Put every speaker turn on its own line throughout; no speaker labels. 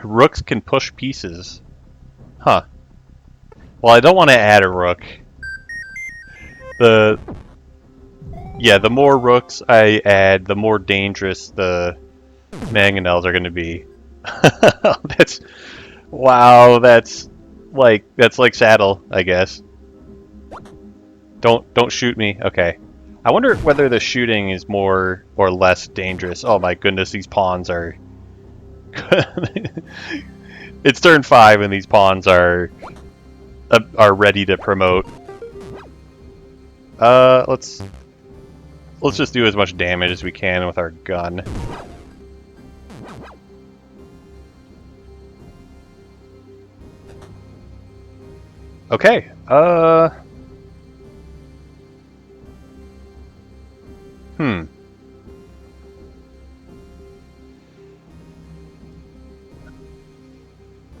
Rooks can push pieces. Huh. Well, I don't want to add a rook. Yeah, the more rooks I add, the more dangerous the mangonels are going to be. Wow, that's like saddle, I guess. Don't shoot me. Okay. I wonder whether the shooting is more or less dangerous. Oh my goodness, these pawns are It's turn 5 and these pawns are ready to promote. Let's just do as much damage as we can with our gun. Okay.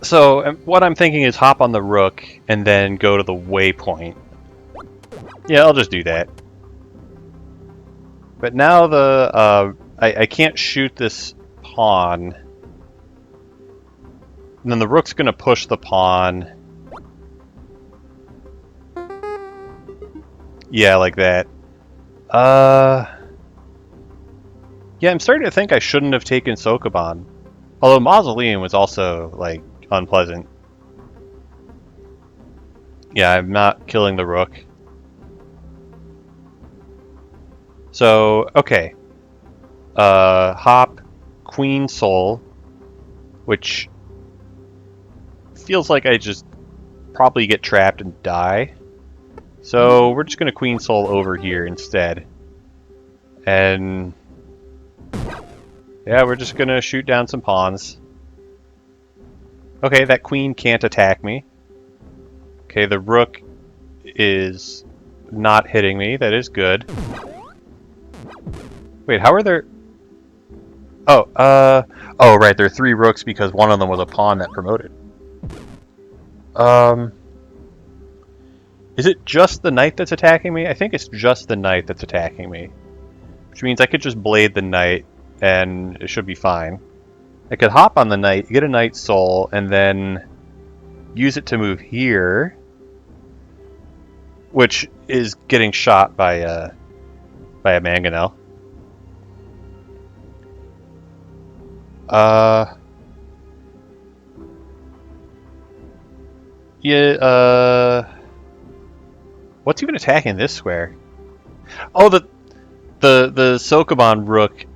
So what I'm thinking is hop on the rook and then go to the waypoint. Yeah, I'll just do that. But now I can't shoot this pawn. And then the rook's gonna push the pawn. Yeah, like that. Yeah, I'm starting to think I shouldn't have taken Sokoban. Although Mausoleum was also, like, unpleasant. Yeah, I'm not killing the rook. So, okay. Hop, Queen Soul, which feels like I just probably get trapped and die. So we're just gonna Queen Soul over here instead. And yeah, we're just gonna shoot down some pawns. Okay, that queen can't attack me. Okay, the rook is not hitting me. That is good. Wait, how are there... Oh, oh, right, there are 3 rooks because one of them was a pawn that promoted. Is it just the knight that's attacking me? I think it's just the knight that's attacking me. Which means I could just blade the knight and it should be fine. I could hop on the knight, get a knight soul, and then use it to move here. Which is getting shot by a mangonel. Yeah, what's even attacking this square? Oh, the Sokoban rook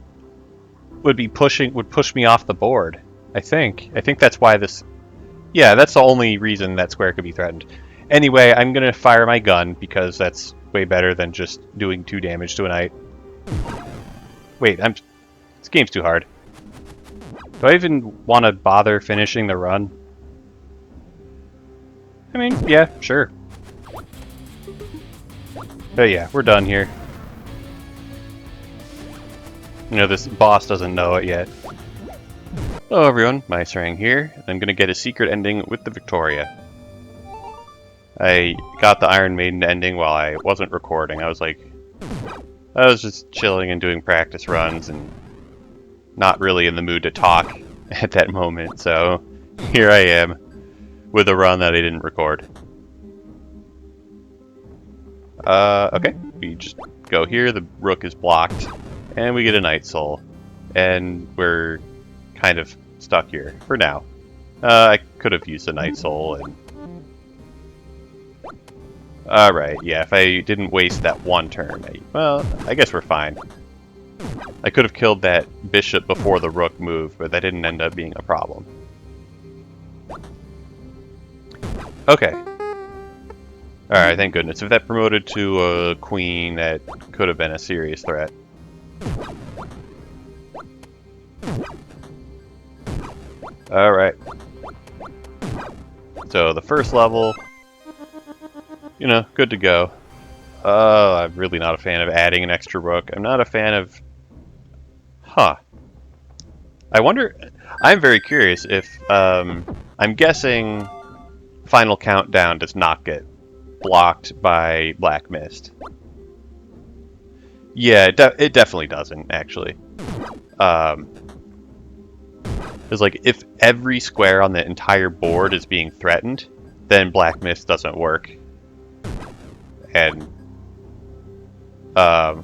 would push me off the board. I think that's why this. Yeah, that's the only reason that square could be threatened. Anyway, I'm gonna fire my gun because that's way better than just doing 2 damage to a knight. Wait, this game's too hard. Do I even want to bother finishing the run? I mean, yeah, sure. But yeah, we're done here. You know, this boss doesn't know it yet. Hello everyone, Maiserang here. I'm gonna get a secret ending with the Victoria. I got the Iron Maiden ending while I wasn't recording. I was just chilling and doing practice runs and not really in the mood to talk at that moment, so here I am with a run that I didn't record. Okay, we just go here, the rook is blocked, and we get a knight soul, and we're kind of stuck here for now. I could have used a knight soul, and alright, yeah, if I didn't waste that one turn, well, I guess we're fine. I could have killed that bishop before the rook moved, but that didn't end up being a problem. Okay. Alright, thank goodness. If that promoted to a queen, that could have been a serious threat. Alright. So, the first level, you know, good to go. I'm really not a fan of adding an extra rook. I'm not a fan of... Huh. I wonder... I'm very curious if... I'm guessing Final Countdown does not get blocked by Black Mist. Yeah, it definitely doesn't, actually. Because, like, if every square on the entire board is being threatened, then Black Mist doesn't work. And, yeah,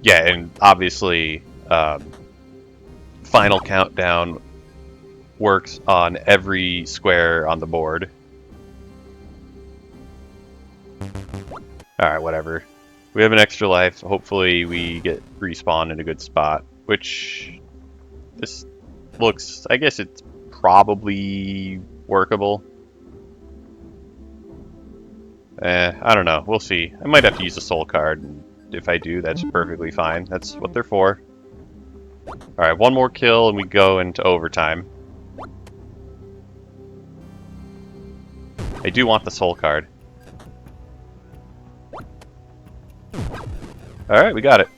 and obviously, Final Countdown works on every square on the board. Alright, whatever. We have an extra life. Hopefully we get respawned in a good spot, which this looks, I guess it's probably workable. I don't know. We'll see. I might have to use a soul card. And if I do, that's perfectly fine. That's what they're for. Alright, one more kill and we go into overtime. I do want the soul card. Alright, we got it.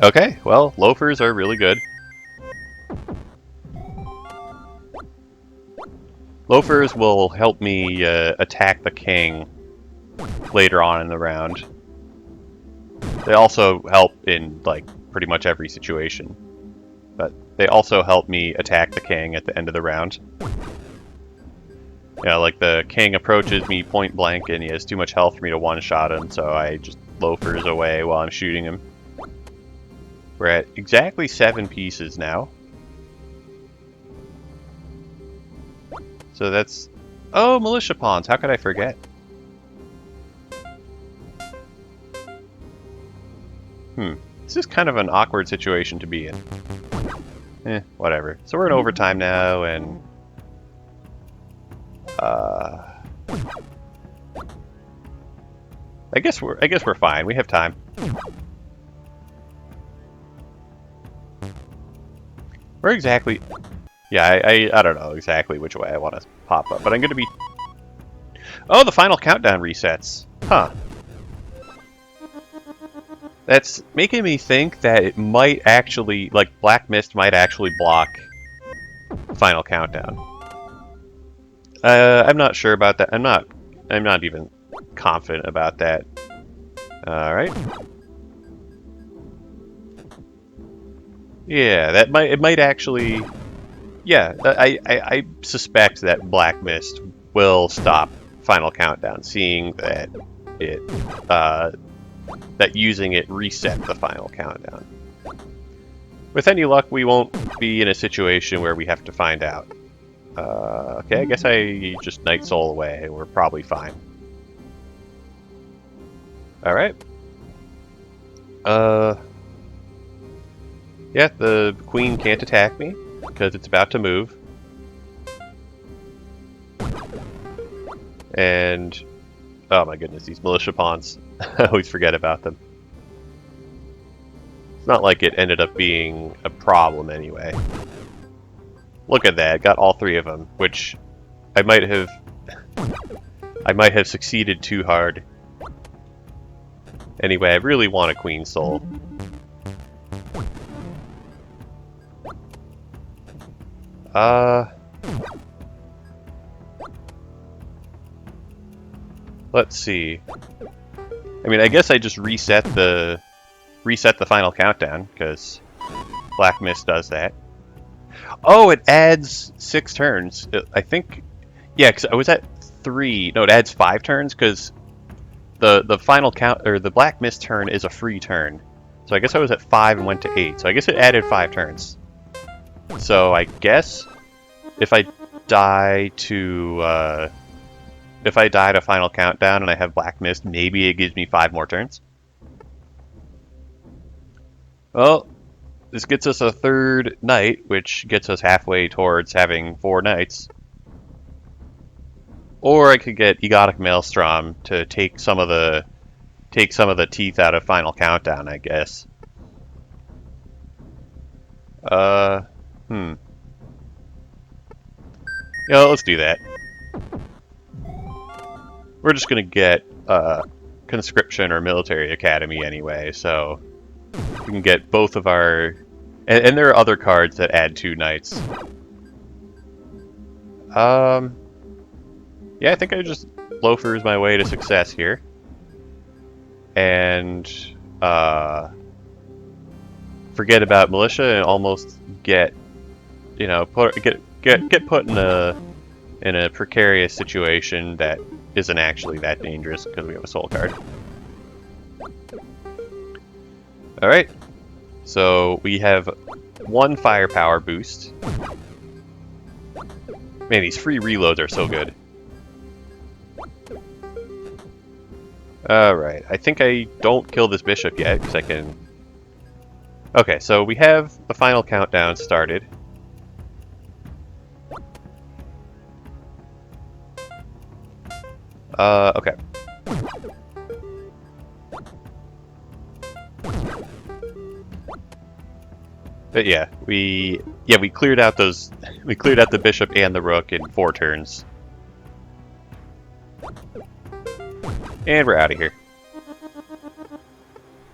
Okay, well, loafers are really good. Loafers will help me attack the king later on in the round. They also help in, like, pretty much every situation. But they also help me attack the king at the end of the round. You know, like the king approaches me point blank and he has too much health for me to one-shot him, so I just loafers away while I'm shooting him. We're at exactly 7 pieces now. So that's... Oh, militia pawns! How could I forget? This is kind of an awkward situation to be in. Whatever. So we're in overtime now, and... I guess we're fine. We have time. Where exactly... Yeah, I don't know exactly which way I want to pop up, but I'm going to be... Oh, the final countdown resets. Huh. That's making me think that it might actually... Like, Black Mist might actually block final countdown. I'm not sure about that. I'm not even confident about that. Alright. Yeah, it might actually... Yeah, I suspect that Black Mist will stop Final Countdown, seeing that that using it reset the Final Countdown. With any luck, we won't be in a situation where we have to find out. Okay, I guess I just Night Soul away. We're probably fine. Alright. Yeah, the queen can't attack me, because it's about to move. And... oh my goodness, these militia pawns. I always forget about them. It's not like it ended up being a problem anyway. Look at that, got all 3 of them, which I might have succeeded too hard. Anyway, I really want a Queen Soul. Let's see. I mean, I guess I just reset the final countdown, because Black Mist does that. Oh, it adds 6 turns. I think, yeah, because I was at 3. No, it adds 5 turns because the final count, or the Black Mist turn is a free turn. So I guess I was at 5 and went to 8. So I guess it added 5 turns. So I guess if I die to Final Countdown and I have Black Mist, maybe it gives me 5 more turns. Well, this gets us a 3rd night, which gets us halfway towards having 4 nights. Or I could get Egotic Maelstrom to take some of the teeth out of Final Countdown, I guess. Yeah, let's do that. We're just gonna get conscription or military academy anyway, so we can get both of our... And there are other cards that add 2 nights. Yeah, I think I just loafers my way to success here. And, forget about militia and almost get, you know, get put in a precarious situation that isn't actually that dangerous because we have a soul card. All right, so we have 1 firepower boost. Man, these free reloads are so good. Alright, I think I don't kill this bishop yet, because I can... Okay, so we have the final countdown started. Okay. But yeah, we cleared out those... We cleared out the bishop and the rook in 4 turns. And we're out of here.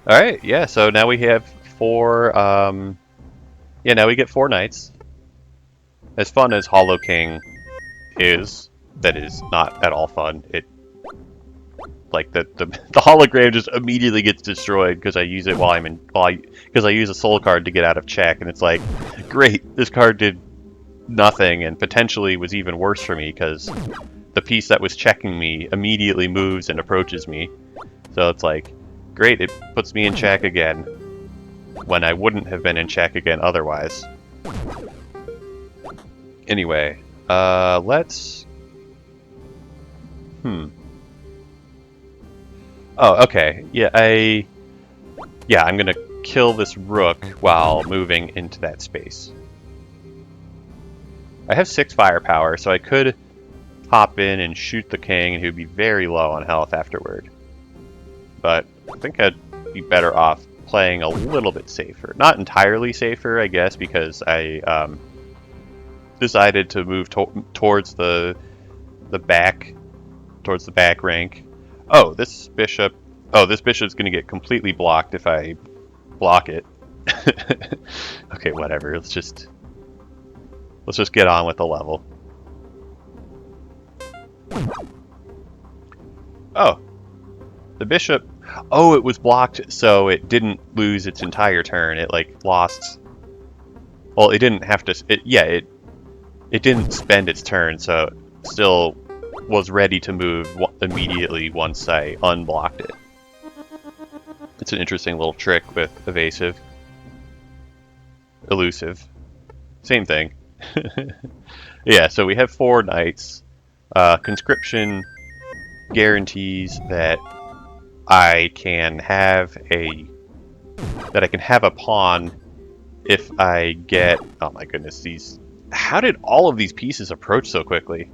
Alright, yeah, so now we have 4, yeah, now we get 4 knights. As fun as Hollow King is, that is not at all fun. It, like, the hologram just immediately gets destroyed because I use it because I use a soul card to get out of check, and it's like, great, this card did nothing and potentially was even worse for me because the piece that was checking me immediately moves and approaches me. So it's like, great, it puts me in check again when I wouldn't have been in check again otherwise. Anyway, let's... Oh, okay. Yeah, I'm gonna kill this rook while moving into that space. I have 6 firepower, so I could hop in and shoot the king, and he would be very low on health afterward. But I think I'd be better off playing a little bit safer. Not entirely safer, I guess, because I decided to move towards the back rank. Oh, this bishop's going to get completely blocked if I block it. Okay, whatever. Let's just get on with the level. Oh, the bishop. Oh, it was blocked, so it didn't lose its entire turn. It like lost. Well, it didn't have to. It didn't spend its turn, so it still was ready to move immediately once I unblocked it. It's an interesting little trick with evasive, elusive, same thing. Yeah, so we have 4 knights. Conscription guarantees that I can have a pawn if I get... Oh my goodness, these... How did all of these pieces approach so quickly?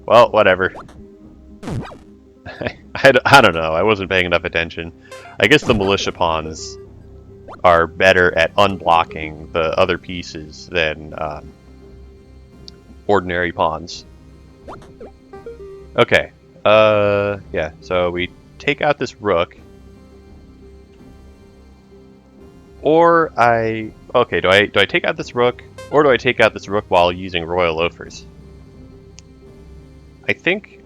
Well, whatever. I don't know, I wasn't paying enough attention. I guess the militia pawns are better at unblocking the other pieces than ordinary pawns. Okay, yeah, so we take out this rook. Or okay, do I take out this rook, or do I take out this rook while using royal loafers? I think,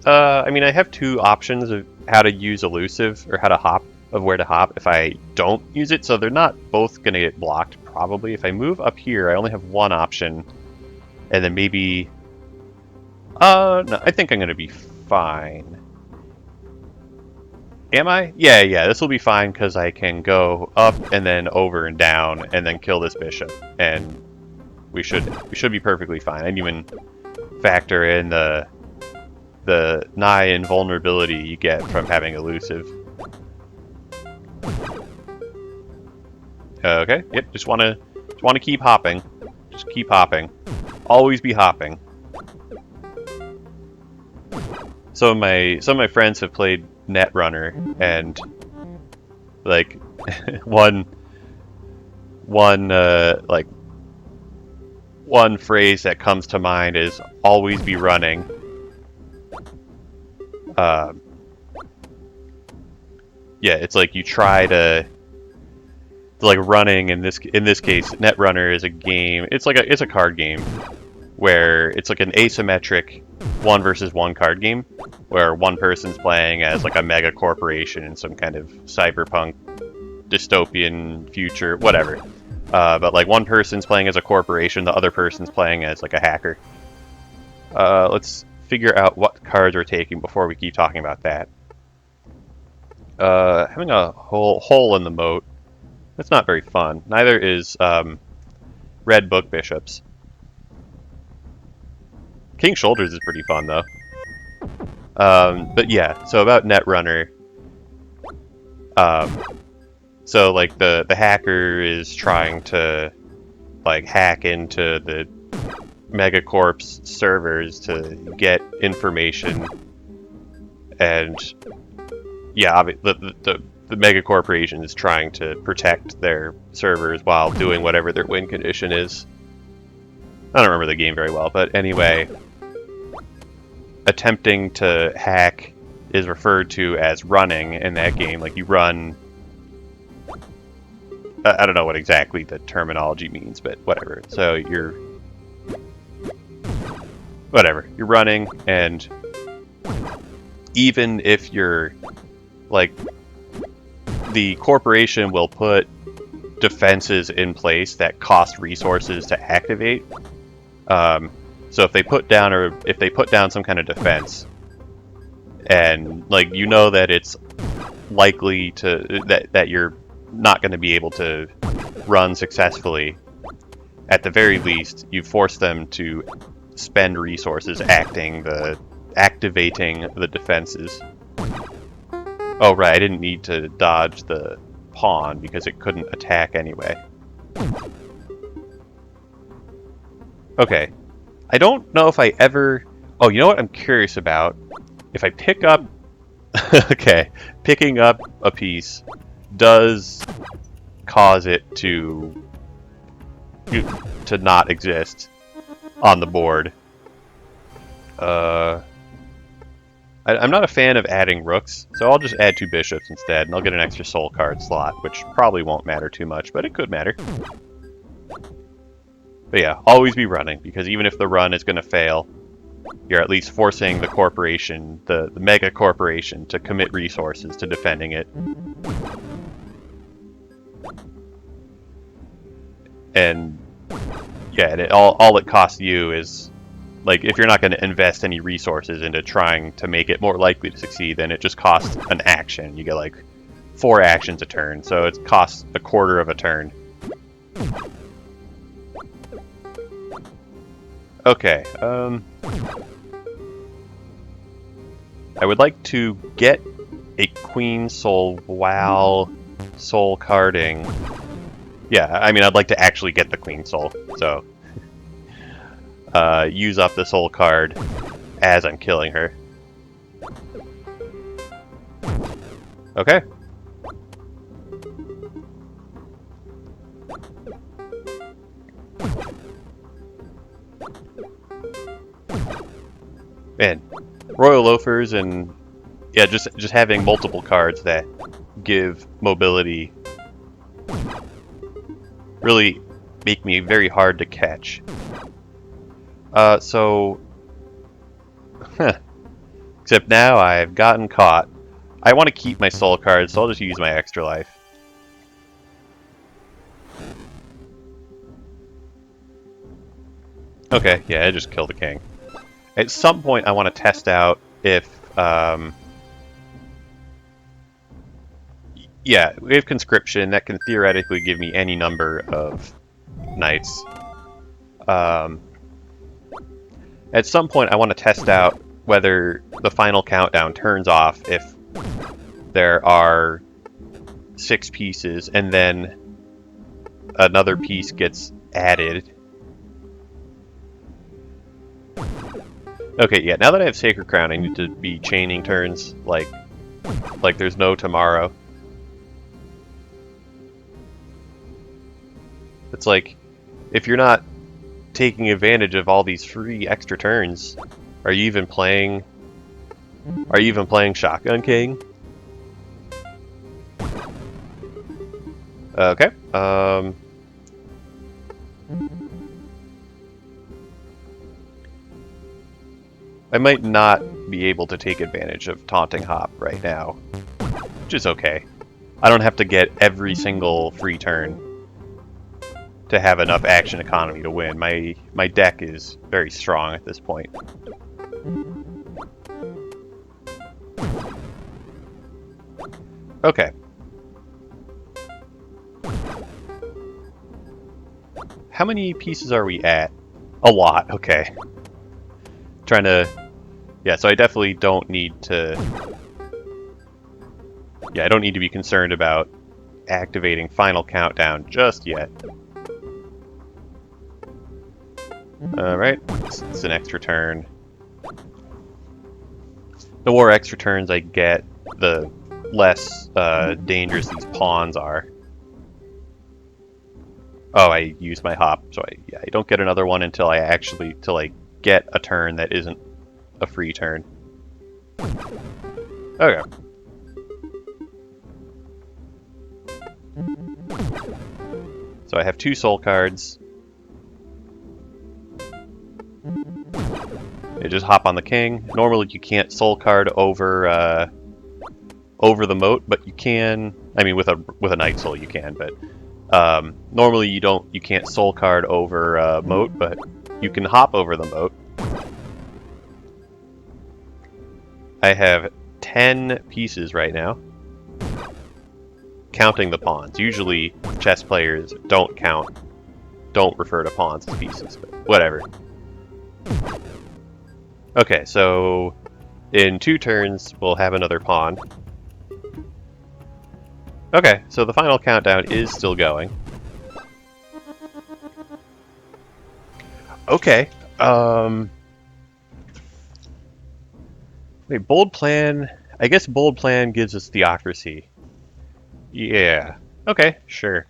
I mean, I have 2 options of how to use elusive, or how to hop, of where to hop if I don't use it, so they're not both going to get blocked, probably. If I move up here, I only have 1 option, and then maybe... no, I think I'm going to be fine. Am I? Yeah, this will be fine, because I can go up, and then over and down, and then kill this bishop, and we should be perfectly fine. I didn't even factor in the nigh invulnerability you get from having elusive. Okay, yep, just wanna keep hopping. Just keep hopping. Always be hopping. Some of my friends have played Netrunner, and like one phrase that comes to mind is always be running. Yeah, it's like you try to like running in this case. Netrunner is a game. It's a card game where it's like an asymmetric 1 versus 1 card game where one person's playing as like a mega corporation in some kind of cyberpunk dystopian future, whatever. But like one person's playing as a corporation, the other person's playing as like a hacker. Let's figure out what cards we're taking before we keep talking about that. Having a hole in the moat, that's not very fun. Neither is red book bishops. King Shoulders is pretty fun though. But yeah, so about Netrunner. So like the hacker is trying to like hack into the Megacorp's servers to get information, and yeah, the mega corporation is trying to protect their servers while doing whatever their win condition is. I don't remember the game very well, but anyway, attempting to hack is referred to as running in that game. Like you run. I don't know what exactly the terminology means, but whatever. So you're running, and even if you're like, the corporation will put defenses in place that cost resources to activate. So if they put down some kind of defense, and like you know that it's likely to that you're not going to be able to run successfully, at the very least you force them to spend resources activating the defenses. Oh right, I didn't need to dodge the pawn because it couldn't attack anyway. Okay, I don't know if I ever... Oh, you know what I'm curious about? If I pick up... Okay, picking up a piece does cause it to not exist on the board. I'm not a fan of adding rooks, so I'll just add 2 bishops instead, and I'll get an extra soul card slot, which probably won't matter too much, but it could matter. But yeah, always be running, because even if the run is going to fail, you're at least forcing the corporation, the mega corporation, to commit resources to defending it. And yeah, and all it costs you is, like, if you're not going to invest any resources into trying to make it more likely to succeed, then it just costs an action. You get like 4 actions a turn, so it costs a quarter of a turn. Okay, I would like to get a Queen Soul while soul carding. Yeah, I mean, I'd like to actually get the Queen Soul, so use up the soul card as I'm killing her. Okay. Man, Royal Loafers and yeah, just having multiple cards that give mobility really make me very hard to catch. Except now I've gotten caught. I want to keep my soul card, so I'll just use my extra life. Okay, yeah, I just killed the king. At some point I want to test out if, yeah, we have conscription that can theoretically give me any number of knights. At some point I want to test out whether the final countdown turns off if there are 6 pieces and then another piece gets added. Okay, yeah, now that I have Sacred Crown, I need to be chaining turns like there's no tomorrow. It's like, if you're not taking advantage of all these free extra turns, are you even playing Shotgun King? Okay. I might not be able to take advantage of Taunting Hop right now, which is okay. I don't have to get every single free turn to have enough action economy to win. My deck is very strong at this point. Okay. How many pieces are we at? A lot, okay. Trying to... Yeah, so I definitely don't need to... Yeah, I don't need to be concerned about activating Final Countdown just yet. Alright, it's an extra turn. The more extra turns I get, the less dangerous these pawns are. Oh, I used my hop, so I don't get another one until I get a turn that isn't a free turn. Okay. So I have 2 soul cards. I just hop on the king. Normally you can't soul card over the moat, but you can. I mean, with a night soul you can, but normally you can't soul card over moat, but you can hop over the moat. I have 10 pieces right now, counting the pawns. Usually chess players don't refer to pawns as pieces, but whatever. Okay, so in 2 turns we'll have another pawn. Okay, so the final countdown is still going. Okay, wait, bold plan... I guess bold plan gives us theocracy. Yeah, okay, sure.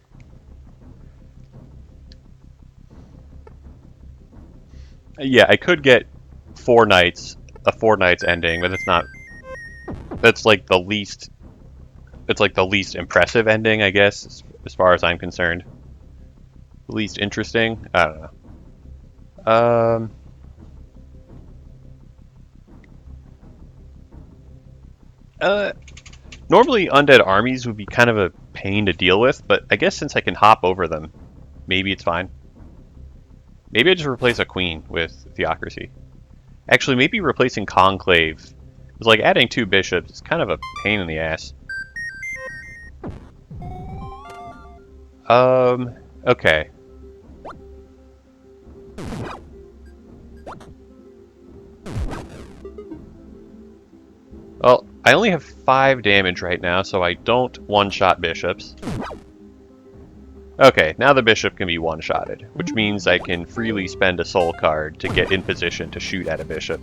Yeah, I could get 4 knights, a 4 knights ending, but it's not... That's like the least... It's like the least impressive ending, I guess, as far as I'm concerned. The least interesting? I don't know. Normally undead armies would be kind of a pain to deal with, but I guess since I can hop over them, maybe it's fine. Maybe I just replace a queen with theocracy. Actually, maybe replacing conclave. It's like adding 2 bishops. It's kind of a pain in the ass. Okay. Well, I only have 5 damage right now, so I don't one-shot bishops. Okay, now the bishop can be one-shotted, which means I can freely spend a soul card to get in position to shoot at a bishop.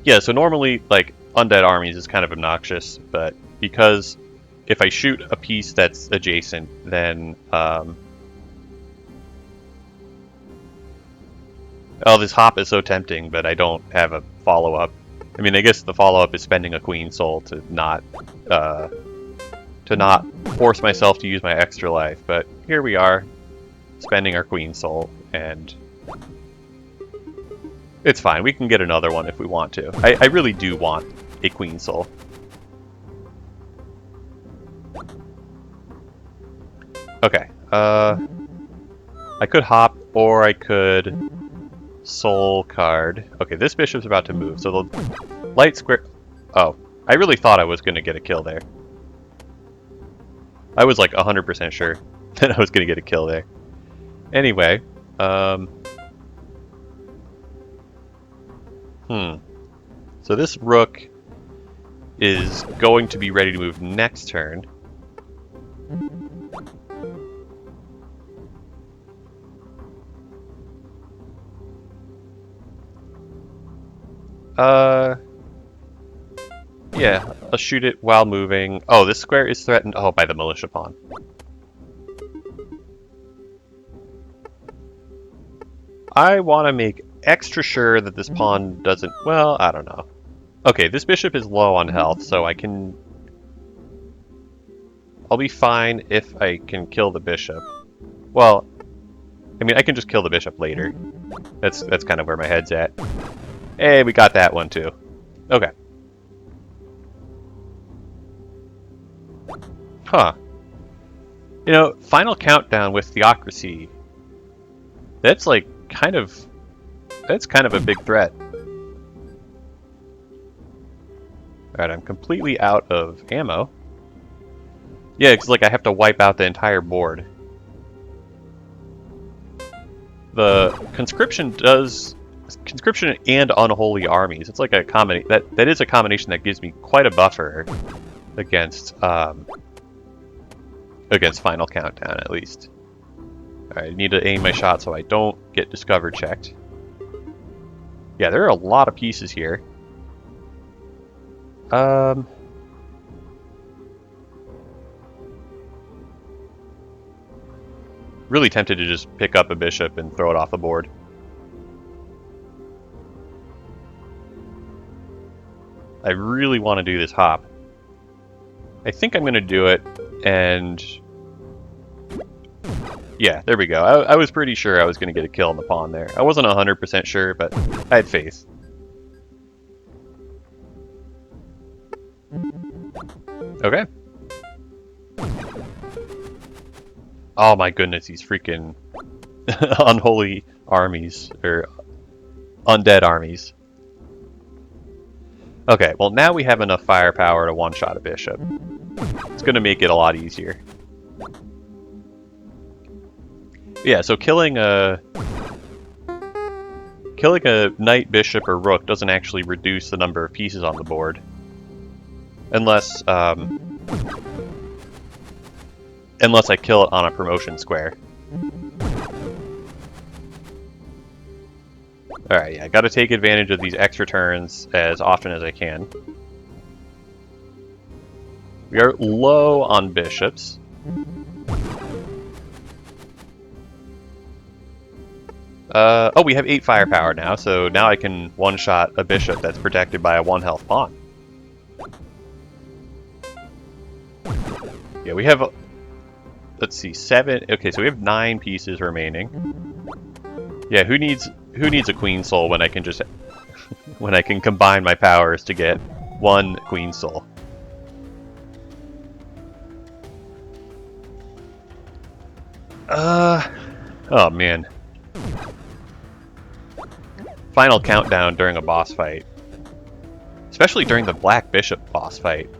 Yeah, so normally, like, undead armies is kind of obnoxious, but because if I shoot a piece that's adjacent, then, oh, this hop is so tempting, but I don't have a follow-up. I mean, I guess the follow-up is spending a queen soul to not force myself to use my extra life, but here we are, spending our queen soul, and it's fine. We can get another one if we want to. I really do want a queen soul. Okay, I could hop, or I could soul card. Okay, this bishop's about to move, so the light square... Oh, I really thought I was going to get a kill there. I was like 100% sure that I was going to get a kill there. Anyway, so this rook is going to be ready to move next turn. Yeah, I'll shoot it while moving. Oh, this square is threatened. Oh, by the militia pawn. I want to make extra sure that this pawn doesn't... Well, I don't know. Okay, this bishop is low on health, so I can... I'll be fine if I can kill the bishop. Well, I mean, I can just kill the bishop later. That's kind of where my head's at. Hey, we got that one too. Okay. Huh. You know, final countdown with theocracy. That's like kind of a big threat. Alright, I'm completely out of ammo. Yeah, it's like I have to wipe out the entire board. The conscription and unholy armies. It's like a combination that is a combination that gives me quite a buffer against final countdown at least. Alright, I need to aim my shot so I don't get discover checked. Yeah, there are a lot of pieces here. Really tempted to just pick up a bishop and throw it off the board. I really want to do this hop. I think I'm going to do it, and yeah, there we go. I was pretty sure I was going to get a kill on the pawn there. I wasn't 100% sure, but I had faith. Okay. Oh my goodness, these freaking unholy armies, or undead armies. Okay, well now we have enough firepower to one-shot a bishop. It's going to make it a lot easier. Yeah, so killing a knight, bishop, or rook doesn't actually reduce the number of pieces on the board. Unless I kill it on a promotion square. Alright, yeah, gotta take advantage of these extra turns as often as I can. We are low on bishops. Oh, we have 8 firepower now, so now I can one-shot a bishop that's protected by a 1-health pawn. Yeah, we have, let's see, 7. Okay, so we have 9 pieces remaining. Yeah, who needs a queen soul when I can just when I can combine my powers to get 1 queen soul? Oh man. Final countdown during a boss fight. Especially during the Black Bishop boss fight.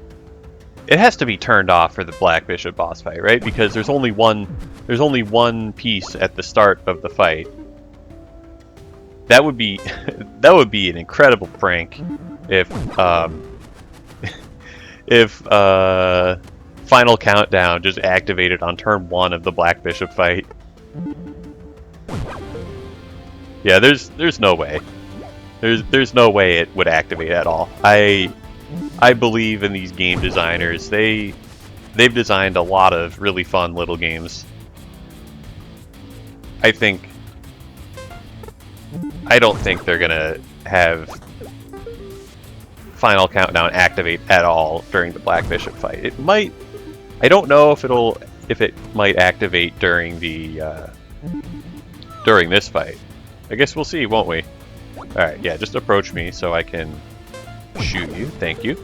It has to be turned off for the Black Bishop boss fight, right? Because there's only one piece at the start of the fight. That would be an incredible prank if Final Countdown just activated on turn 1 of the Black Bishop fight. Yeah, there's no way. There's no way it would activate at all. I believe in these game designers. They've designed a lot of really fun little games. I don't think they're gonna have Final Countdown activate at all during the Black Bishop fight. It might. I don't know if it might activate during the during this fight. I guess we'll see, won't we? All right, yeah, just approach me so I can shoot you. Thank you.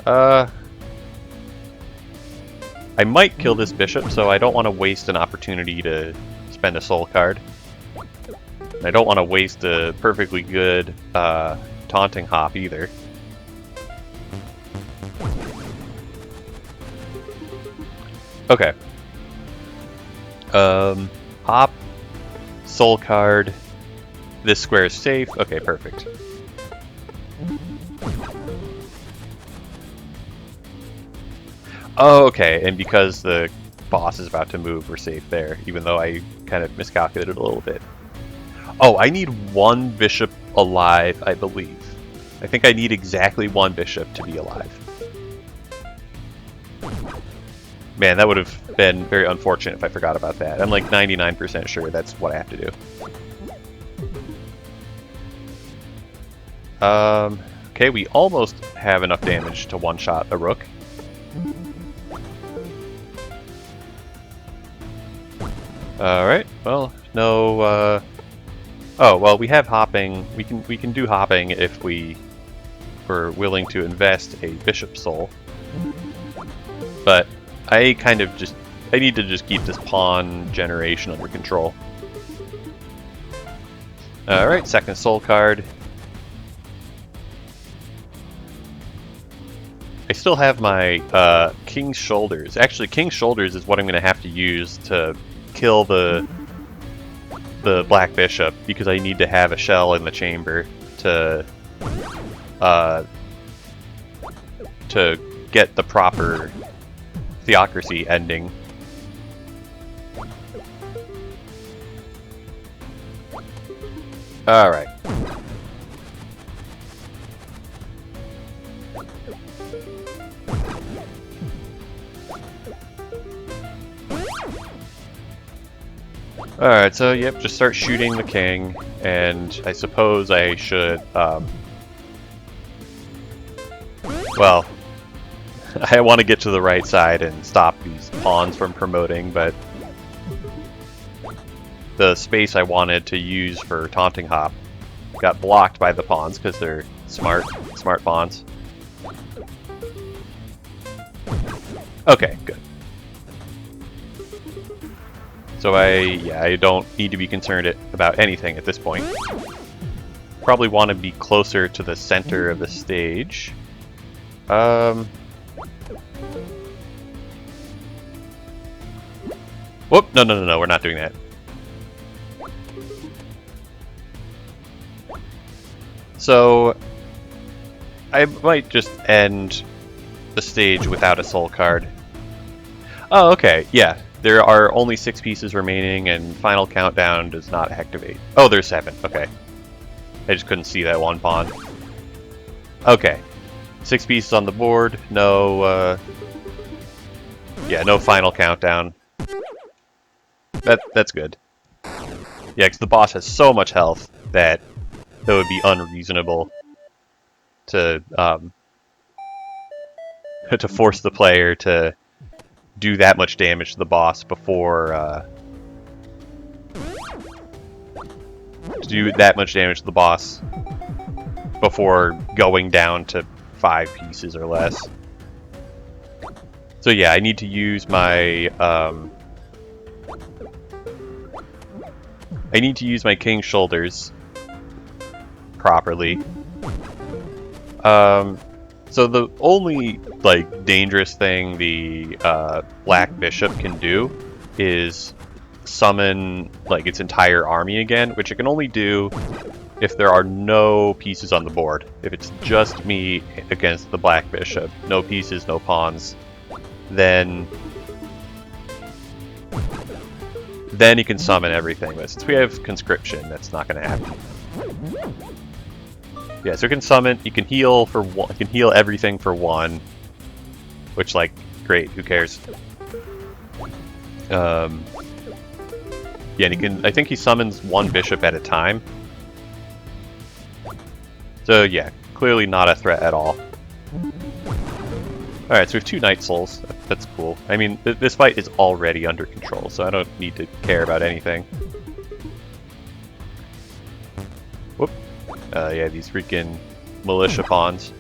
I might kill this bishop, so I don't want to waste an opportunity to spend a soul card. I don't want to waste a perfectly good taunting hop either. Okay. Hop, soul card. This square is safe. Okay, perfect. Oh, okay, and because the boss is about to move, we're safe there, even though I kind of miscalculated a little bit. Oh, I need 1 bishop alive, I believe. I think I need exactly 1 bishop to be alive. Man, that would have been very unfortunate if I forgot about that. I'm like 99% sure that's what I have to do. Okay, we almost have enough damage to one-shot a rook. Alright, well, no, oh, well, we have hopping. We can do hopping if we were willing to invest a bishop soul. But I need to just keep this pawn generation under control. Alright, second soul card. I still have my King's Shoulders. Actually, King's Shoulders is what I'm going to have to use to kill the Black Bishop, because I need to have a shell in the chamber to get the proper theocracy ending. Alright. Alright, so yep, just start shooting the king, and I suppose I should, well, I want to get to the right side and stop these pawns from promoting, but the space I wanted to use for taunting hop got blocked by the pawns because they're smart pawns. Okay, good. So I don't need to be concerned about anything at this point. Probably want to be closer to the center of the stage. Whoop! No, we're not doing that. So I might just end the stage without a soul card. Oh, okay, yeah. There are only 6 pieces remaining, and final countdown does not activate. Oh, there's 7. Okay. I just couldn't see that one pawn. Okay. 6 pieces on the board. No, yeah, no final countdown. That's good. Yeah, because the boss has so much health that it would be unreasonable to to force the player to do that much damage to the boss before going down to 5 pieces or less. So yeah, I need to use my King's Shoulders properly. So the only, like, dangerous thing the Black Bishop can do is summon, like, its entire army again, which it can only do if there are no pieces on the board. If it's just me against the Black Bishop, no pieces, no pawns, then he can summon everything. But since we have conscription, that's not going to happen. Yeah, so it can summon, you can heal for one, you can heal everything for 1, which, like, great, who cares? Yeah, and I think he summons 1 bishop at a time. So yeah, clearly not a threat at all. Alright, so we have 2 Knight Souls, that's cool. I mean, this fight is already under control, so I don't need to care about anything. Whoop. Yeah, these freaking militia pawns.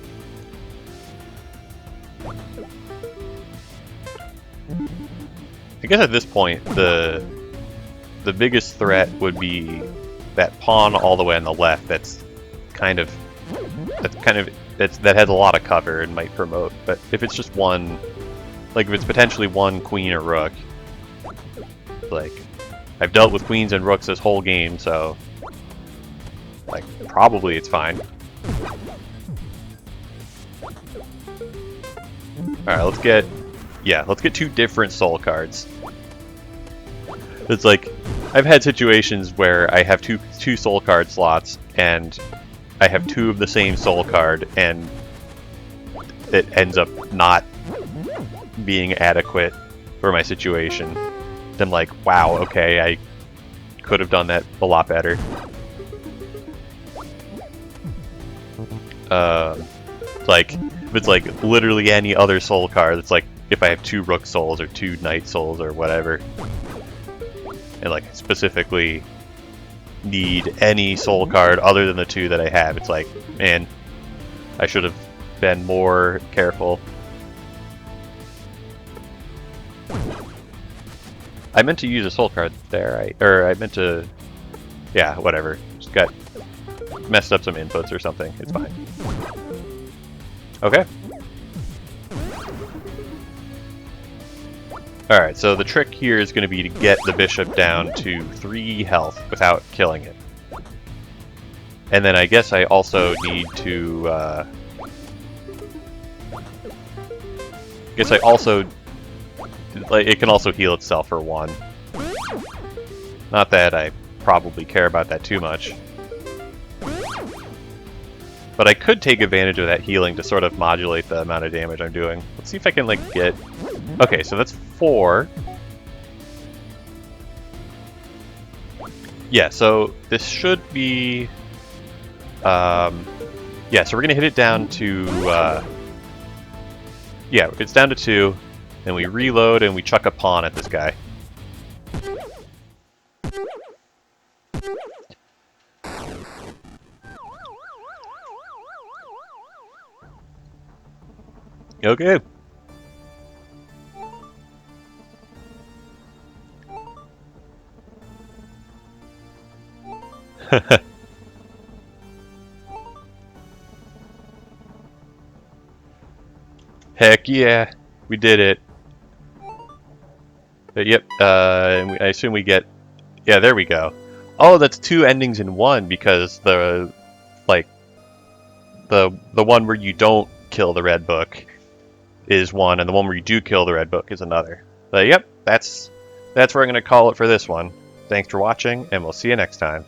I guess at this point, the biggest threat would be that pawn all the way on the left. That has a lot of cover and might promote. But if it's just one, like if it's potentially 1 queen or rook, like I've dealt with queens and rooks this whole game, so like probably it's fine. Alright, let's get 2 different soul cards. It's like, I've had situations where I have two soul card slots, and I have 2 of the same soul card, and it ends up not being adequate for my situation. Then like, wow, okay, I could have done that a lot better. Like, if it's like literally any other soul card, it's like if I have 2 rook souls or 2 knight souls or whatever, and like specifically need any soul card other than the 2 that I have, it's like, man, I should have been more careful. I meant to use a soul card there, I meant to... Yeah, whatever. Just got messed up some inputs or something. It's fine. Okay. Alright, so the trick here is going to be to get the bishop down to 3 health without killing it. And then I guess I also need to... guess I also... Like, it can also heal itself for 1. Not that I probably care about that too much. But I could take advantage of that healing to sort of modulate the amount of damage I'm doing. Let's see if I can, like, get... Okay, so that's 4. Yeah, so this should be... yeah, so we're gonna hit it down to... yeah, it's down to 2. Then we reload and we chuck a pawn at this guy. Okay. Heck yeah, we did it. Yep, and I assume we get... Yeah, there we go. Oh, that's 2 endings in 1 because the... Like... The one where you don't kill the red book is one, and the one where you do kill the red book is another. But yep, that's where I'm going to call it for this one. Thanks for watching, and we'll see you next time.